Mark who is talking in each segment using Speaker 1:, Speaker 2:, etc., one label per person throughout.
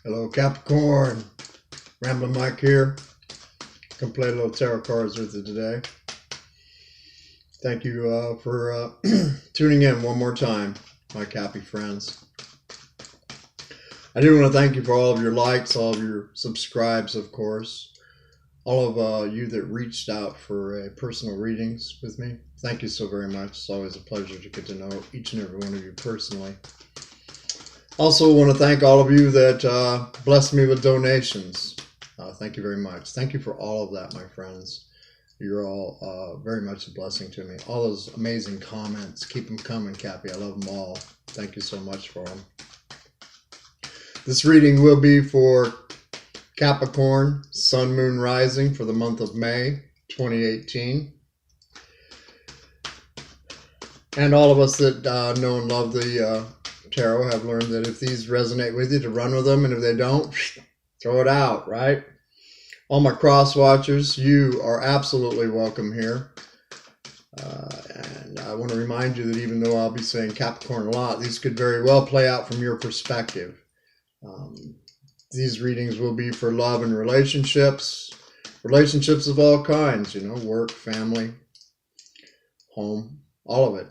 Speaker 1: Hello, Capricorn. Ramblin Mike here. Come play a little tarot cards with you today. Thank you for tuning in one more time, my Cappy friends. I do want to thank you for all of your likes, all of your subscribes, of course. All of you that reached out for personal readings with me. Thank you so very much. It's always a pleasure to get to know each and every one of you personally. Also want to thank all of you that blessed me with donations. Thank you very much. Thank you for all of that, my friends. You're all very much a blessing to me. All those amazing comments. Keep them coming, Cappy. I love them all. Thank you so much for them. This reading will be for Capricorn, Sun, Moon, Rising for the month of May 2018. And all of us that know and love the tarot have learned that if these resonate with you, to run with them, and if they don't, throw it out, right? All my cross watchers, you are absolutely welcome here. And I want to remind you that even though I'll be saying Capricorn a lot, these could very well play out from your perspective. These readings will be for love and relationships of all kinds, you know, work, family, home, all of it.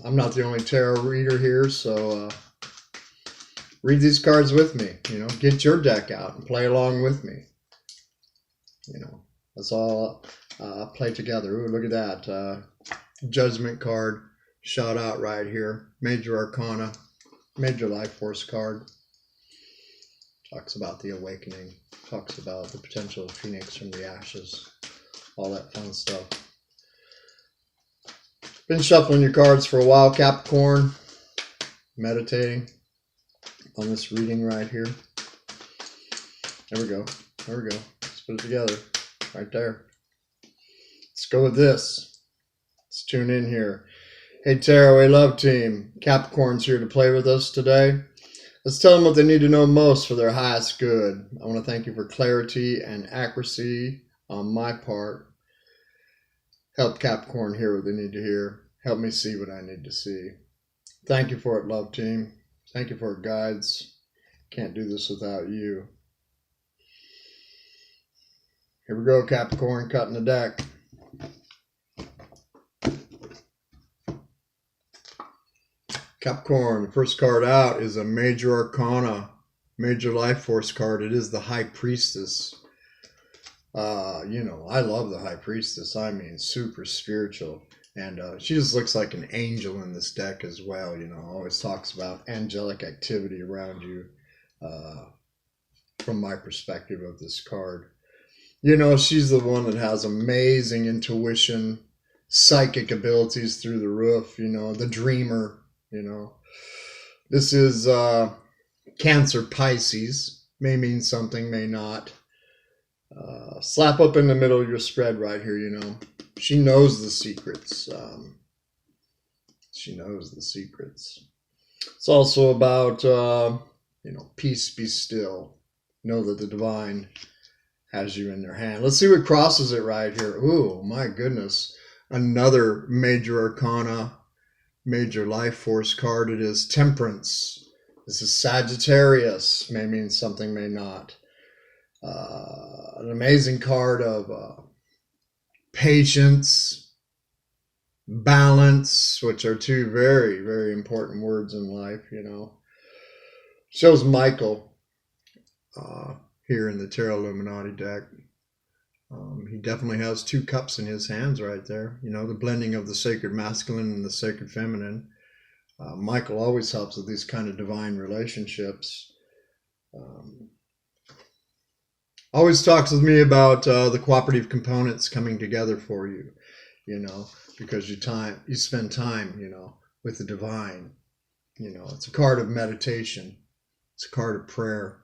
Speaker 1: I'm not the only tarot reader here, so read these cards with me. You know, get your deck out and play along with me. You know, let's all play together. Ooh, look at that. Judgment card shot out right here. Major Arcana, Major Life Force card. Talks about the awakening. Talks about the potential of Phoenix from the ashes. All that fun stuff. Been shuffling your cards for a while, Capricorn. Meditating on this reading right here. There we go. There we go. Let's put it together. Right there. Let's go with this. Let's tune in here. Hey, Tarot, hey, love team. Capricorn's here to play with us today. Let's tell them what they need to know most for their highest good. I want to thank you for clarity and accuracy on my part. Help Capricorn hear what they need to hear. Help me see what I need to see. Thank you for it, love team. Thank you for it, guides. Can't do this without you. Here we go, Capricorn, cutting the deck. Capricorn, the first card out is a Major Arcana, Major Life Force card. It is the High Priestess. You know, I love the High Priestess. I mean, super spiritual. And she just looks like an angel in this deck as well. You know, always talks about angelic activity around you from my perspective of this card. You know, she's the one that has amazing intuition, psychic abilities through the roof, you know, the dreamer, you know. This is Cancer Pisces. May mean something, may not. Slap up in the middle of your spread right here, you know. She knows the secrets. She knows the secrets. It's also about, you know, peace, be still. Know that the divine has you in their hand. Let's see what crosses it right here. Ooh, my goodness. Another Major Arcana, Major Life Force card. It is Temperance. This is Sagittarius. May mean something, may not. An amazing card of patience, balance, which are two very, very important words in life, you know. Shows Michael here in the Tarot Illuminati deck. He definitely has two cups in his hands right there. You know, the blending of the sacred masculine and the sacred feminine. Michael always helps with these kind of divine relationships. Always talks with me about the cooperative components coming together for you, you know, because you spend time, you know, with the divine. You know, it's a card of meditation. It's a card of prayer.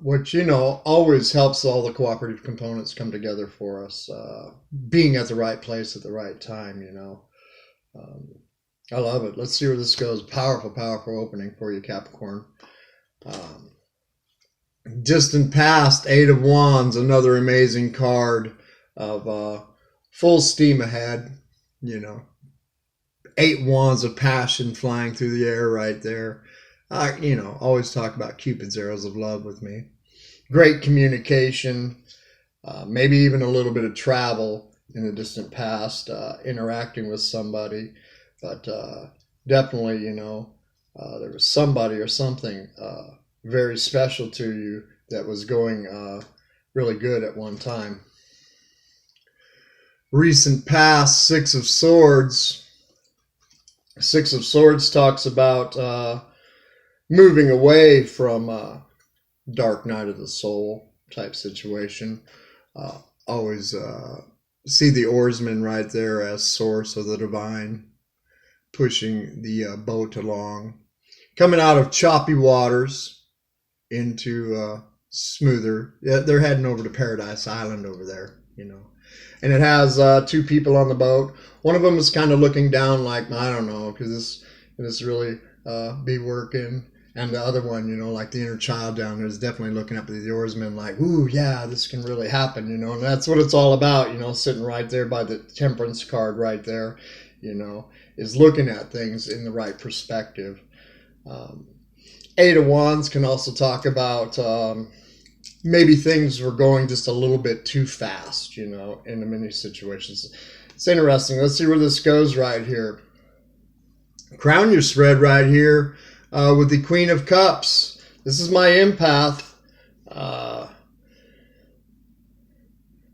Speaker 1: Which, you know, always helps all the cooperative components come together for us. Being at the right place at the right time, you know. I love it. Let's see where this goes. Powerful, powerful opening for you, Capricorn. Distant Past, Eight of Wands, another amazing card of full steam ahead, you know. 8 wands of passion flying through the air right there. always talk about Cupid's arrows of love with me. Great communication, maybe even a little bit of travel in the distant past, interacting with somebody. But definitely, there was somebody or something very special to you that was going really good at one time. Recent past, Six of Swords. Six of Swords talks about moving away from dark night of the soul type situation. Always see the oarsman right there as source of the divine, pushing the boat along, coming out of choppy waters into smoother. Yeah, they're heading over to Paradise Island over there, And it has two people on the boat. One of them is kind of looking down like, I don't know, because this really be working. And the other one, like the inner child down there is definitely looking up at the oarsman like, ooh, yeah, this can really happen, And that's what it's all about, sitting right there by the temperance card right there, is looking at things in the right perspective. Eight of Wands can also talk about maybe things were going just a little bit too fast, in many situations. It's interesting. Let's see where this goes right here. Crown your spread right here with the Queen of Cups. This is my empath.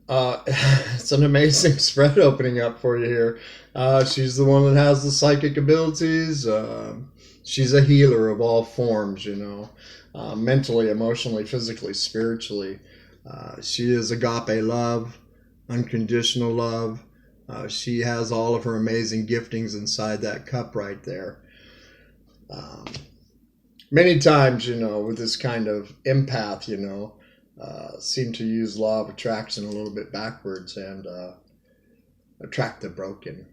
Speaker 1: It's an amazing spread opening up for you here. She's the one that has the psychic abilities. She's a healer of all forms, mentally, emotionally, physically, spiritually. She is agape love, unconditional love. She has all of her amazing giftings inside that cup right there. Many times, with this kind of empath, seem to use law of attraction a little bit backwards and attract the broken,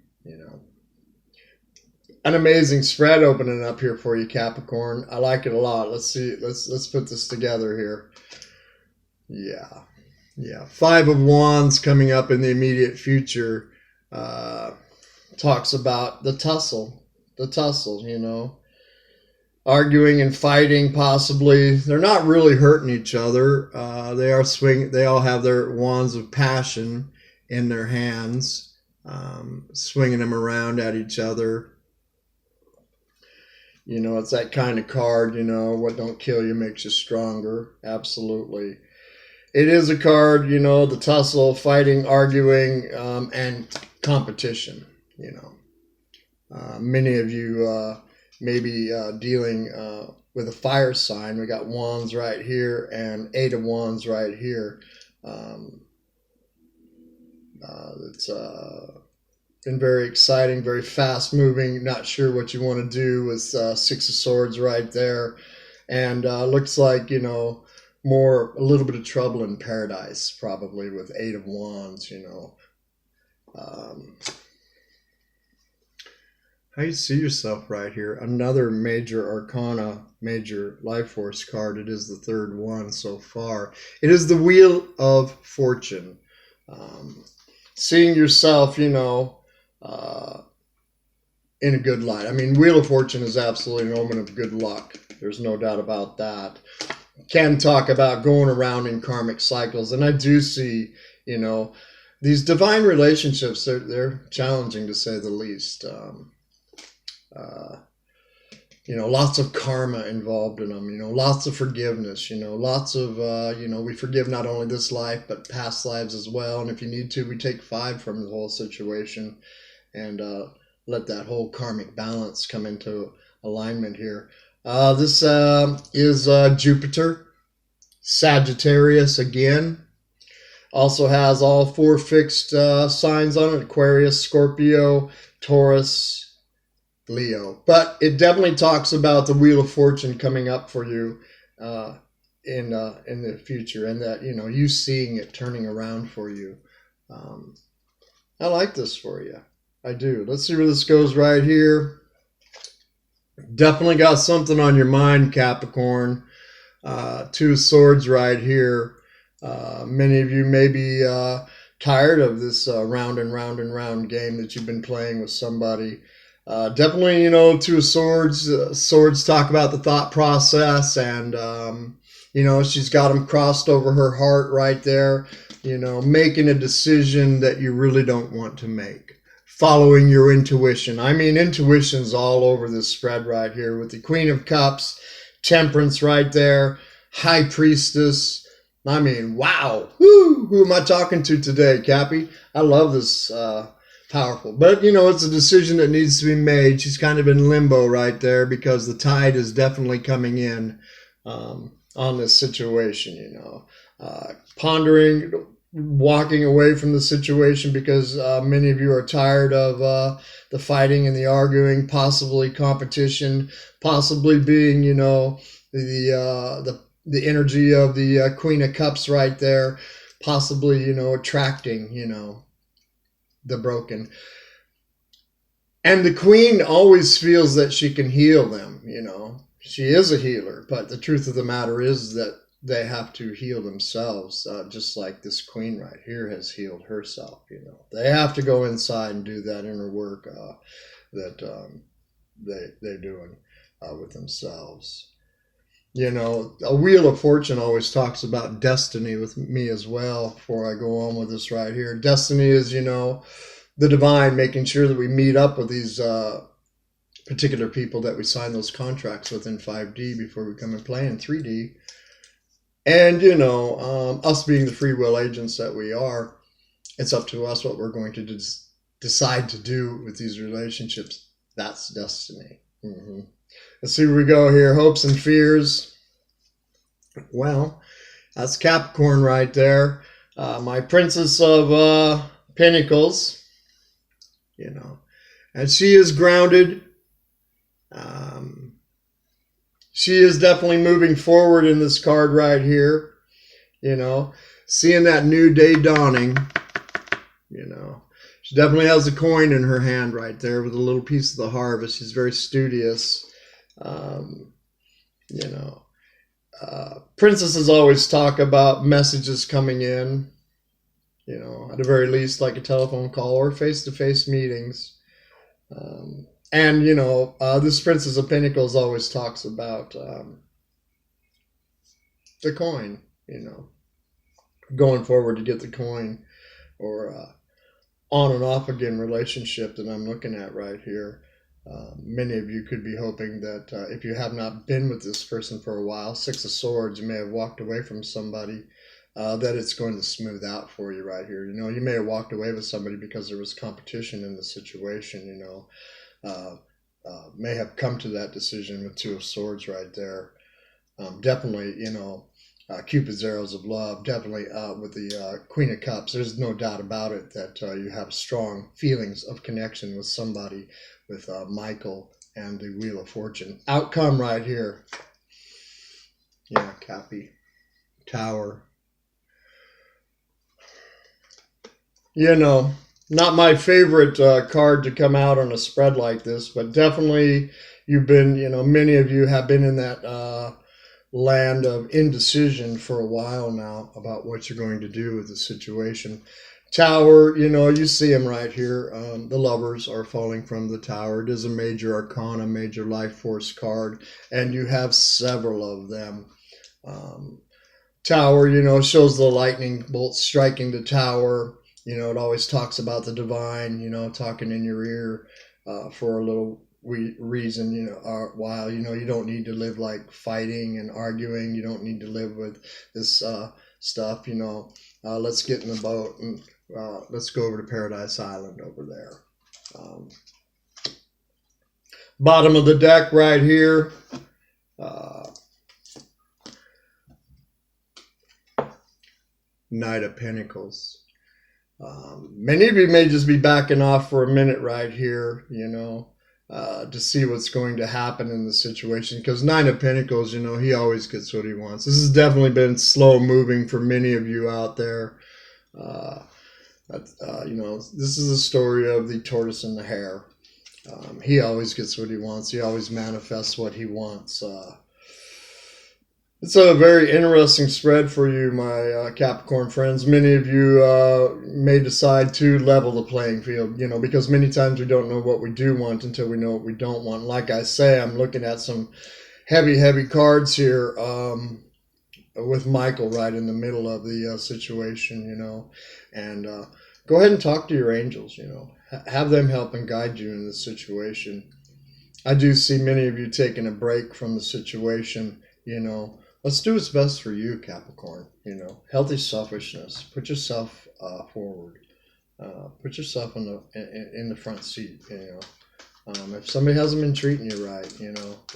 Speaker 1: An amazing spread opening up here for you, Capricorn. I like it a lot. Let's see. Let's put this together here. Yeah. Five of Wands coming up in the immediate future talks about the tussle, arguing and fighting possibly. They're not really hurting each other. They all have their wands of passion in their hands, swinging them around at each other. It's that kind of card, what don't kill you makes you stronger. Absolutely. It is a card, the tussle, fighting, arguing, and competition, Many of you may be dealing with a fire sign. We got Wands right here and Eight of Wands right here. It's been very exciting, very fast moving. Not sure what you want to do with Six of Swords right there. And looks like, a little bit of trouble in paradise, probably with Eight of Wands, How you see yourself right here? Another major arcana, major life force card. It is the third one so far. It is the Wheel of Fortune. Seeing yourself, in a good light. I mean, Wheel of Fortune is absolutely an omen of good luck. There's no doubt about that. Can talk about going around in karmic cycles. And I do see, these divine relationships, they're challenging to say the least. Lots of karma involved in them, lots of forgiveness, lots of, we forgive not only this life, but past lives as well. And if you need to, we take 5 from the whole situation and let that whole karmic balance come into alignment here. This is Jupiter, Sagittarius again. Also has all 4 fixed signs on it: Aquarius, Scorpio, Taurus, Leo. But it definitely talks about the Wheel of Fortune coming up for you in the future, and that you seeing it turning around for you. I like this for you. I do. Let's see where this goes right here. Definitely got something on your mind, Capricorn. 2 of Swords right here. Many of you may be tired of this round and round and round game that you've been playing with somebody. Definitely, you know, Two of Swords. Swords talk about the thought process, and you know, she's got them crossed over her heart right there. You know, making a decision that you really don't want to make. Following your intuition. I mean, intuition's all over this spread right here with the Queen of Cups, Temperance right there, High Priestess. I mean, wow. Woo, who am I talking to today, Cappy? I love this. Powerful. But, you know, it's a decision that needs to be made. She's kind of in limbo right there because the tide is definitely coming in on this situation, you know. Pondering, walking away from the situation because many of you are tired of the fighting and the arguing, possibly competition, possibly being, you know, the energy of the Queen of Cups right there, possibly, you know, attracting, you know, the broken. And the Queen always feels that she can heal them, you know. She is a healer, but the truth of the matter is that they have to heal themselves, just like this Queen right here has healed herself, you know. They have to go inside and do that inner work that they're doing with themselves. You know, a Wheel of Fortune always talks about destiny with me as well before I go on with this right here. Destiny is, you know, the divine, making sure that we meet up with these particular people that we sign those contracts with in 5D before we come and play in 3D. And, you know, us being the free will agents that we are, it's up to us what we're going to decide to do with these relationships. That's destiny. Mm-hmm. Let's see where we go here. Hopes and fears. Well, that's Capricorn right there. My Princess of Pentacles, you know, and she is grounded. She is definitely moving forward in this card right here, you know, seeing that new day dawning, you know. She definitely has a coin in her hand right there with a little piece of the harvest. She's very studious. You know, princesses always talk about messages coming in, you know, at the very least, like a telephone call or face-to-face meetings. And, you know, this Princess of Pentacles always talks about the coin, you know, going forward to get the coin, or on and off again relationship that I'm looking at right here. Many of you could be hoping that if you have not been with this person for a while, Six of Swords, you may have walked away from somebody, that it's going to smooth out for you right here. You know, you may have walked away with somebody because there was competition in the situation, you know. May have come to that decision with Two of Swords right there. Definitely, you know, Cupid's arrows of love, definitely with the Queen of Cups. There's no doubt about it that you have strong feelings of connection with somebody, with Michael and the Wheel of Fortune. Outcome right here. Yeah, Cappy. Tower. You know, not my favorite card to come out on a spread like this, but definitely you've been, you know, many of you have been in that land of indecision for a while now about what you're going to do with the situation. Tower, you know, you see them right here. The lovers are falling from the tower. It is a major arcana, major life force card, and you have several of them. Tower, you know, shows the lightning bolt striking the tower. You know, it always talks about the divine, you know, talking in your ear for a little reason, you know, while, you know, you don't need to live like fighting and arguing. You don't need to live with this stuff, you know. Let's get in the boat and let's go over to Paradise Island over there. Bottom of the deck right here. Knight of Pentacles. Many of you may just be backing off for a minute right here, you know, to see what's going to happen in the situation. Because Nine of Pentacles, you know, he always gets what he wants. This has definitely been slow moving for many of you out there. You know, this is a story of the tortoise and the hare. He always gets what he wants. He always manifests what he wants. It's a very interesting spread for you, my Capricorn friends. Many of you may decide to level the playing field, because many times we don't know what we do want until we know what we don't want. Like I say, I'm looking at some heavy, heavy cards here with Michael right in the middle of the situation, and go ahead and talk to your angels, have them help and guide you in this situation. I do see many of you taking a break from the situation, Let's do what's best for you, Capricorn. Healthy selfishness. Put yourself forward. Put yourself in the front seat. If somebody hasn't been treating you right,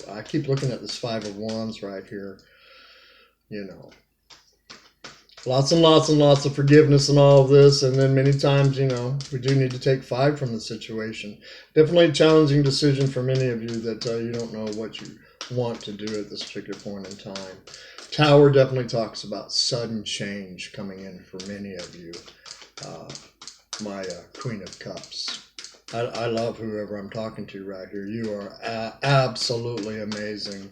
Speaker 1: I keep looking at this Five of Wands right here. Lots and lots and lots of forgiveness and all of this, and then many times, we do need to take 5 from the situation. Definitely a challenging decision for many of you that you don't know what you want to do at this particular point in time. Tower definitely talks about sudden change coming in for many of you. My Queen of Cups. I love whoever I'm talking to right here. You are absolutely amazing.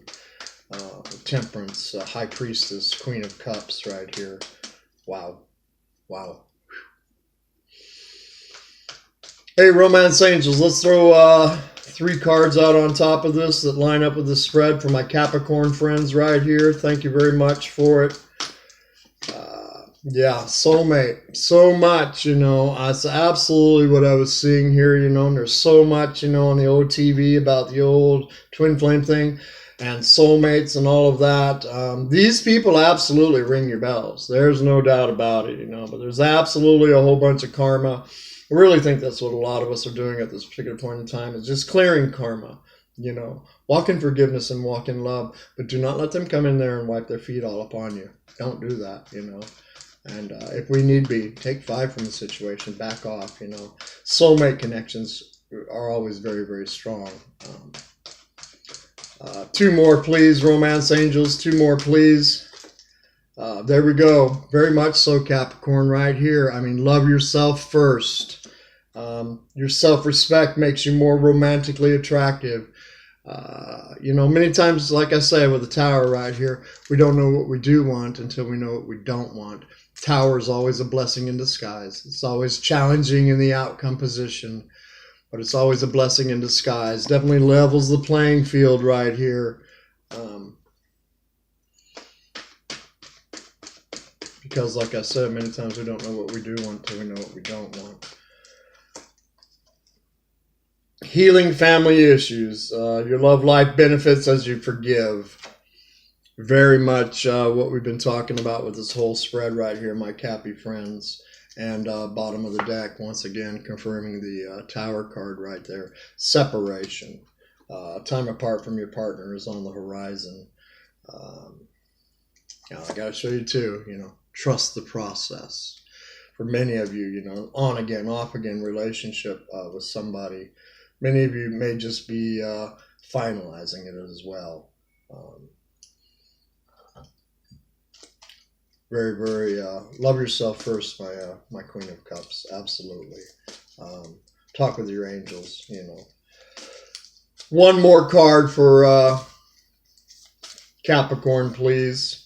Speaker 1: Temperance, High Priestess, Queen of Cups right here. Wow. Wow. Hey, Romance Angels, let's throw 3 cards out on top of this that line up with the spread for my Capricorn friends right here. Thank you very much for it. Yeah, soulmate. So much, That's absolutely what I was seeing here, and there's so much, on the old TV about the old twin flame thing and soulmates and all of that. These people absolutely ring your bells. There's no doubt about it, but there's absolutely a whole bunch of karma. I really think that's what a lot of us are doing at this particular point in time, is just clearing karma, walk in forgiveness and walk in love, but do not let them come in there and wipe their feet all upon you. Don't do that, And if we need be, take 5 from the situation, back off, Soulmate connections are always very, very strong. 2 more, please, Romance Angels. 2 more, please. There we go. Very much so, Capricorn, right here. I mean, love yourself first. Your self-respect makes you more romantically attractive. Many times, like I say, with the Tower right here, we don't know what we do want until we know what we don't want. Tower is always a blessing in disguise. It's always challenging in the outcome position, but it's always a blessing in disguise. Definitely levels the playing field right here. Because, like I said, many times we don't know what we do want until we know what we don't want. Healing family issues. Your love life benefits as you forgive. Very much what we've been talking about with this whole spread right here, my Cappy friends. And bottom of the deck, once again, confirming the Tower card right there. Separation. Time apart from your partner is on the horizon. I got to show you too, trust the process. For many of you, on again, off again relationship with somebody. Many of you may just be finalizing it as well. Very, very love yourself first, my Queen of Cups. Absolutely. Talk with your angels. One more card for Capricorn, please.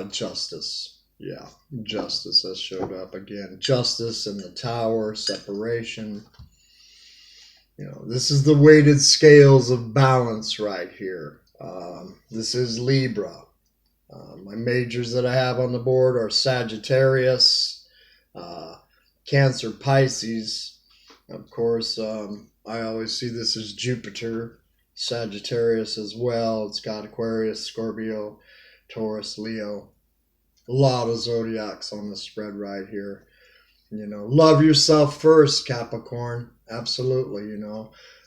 Speaker 1: Justice. Yeah, justice has showed up again. Justice in the Tower, separation. This is the weighted scales of balance right here. This is Libra. My majors that I have on the board are Sagittarius, Cancer, Pisces. Of course, I always see this as Jupiter, Sagittarius as well. It's got Aquarius, Scorpio, Taurus, Leo. A lot of zodiacs on the spread right here. Love yourself first, Capricorn. Absolutely,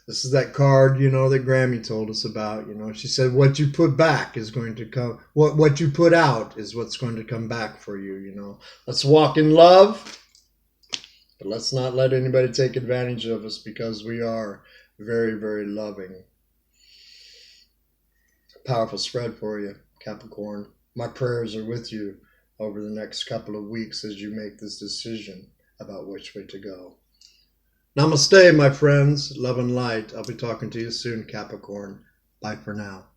Speaker 1: This is that card, that Grammy told us about. She said, what you put back is going to come. What you put out is what's going to come back for you, Let's walk in love, but let's not let anybody take advantage of us, because we are very, very loving. Powerful spread for you, Capricorn. My prayers are with you over the next couple of weeks as you make this decision about which way to go. Namaste, my friends. Love and light. I'll be talking to you soon, Capricorn. Bye for now.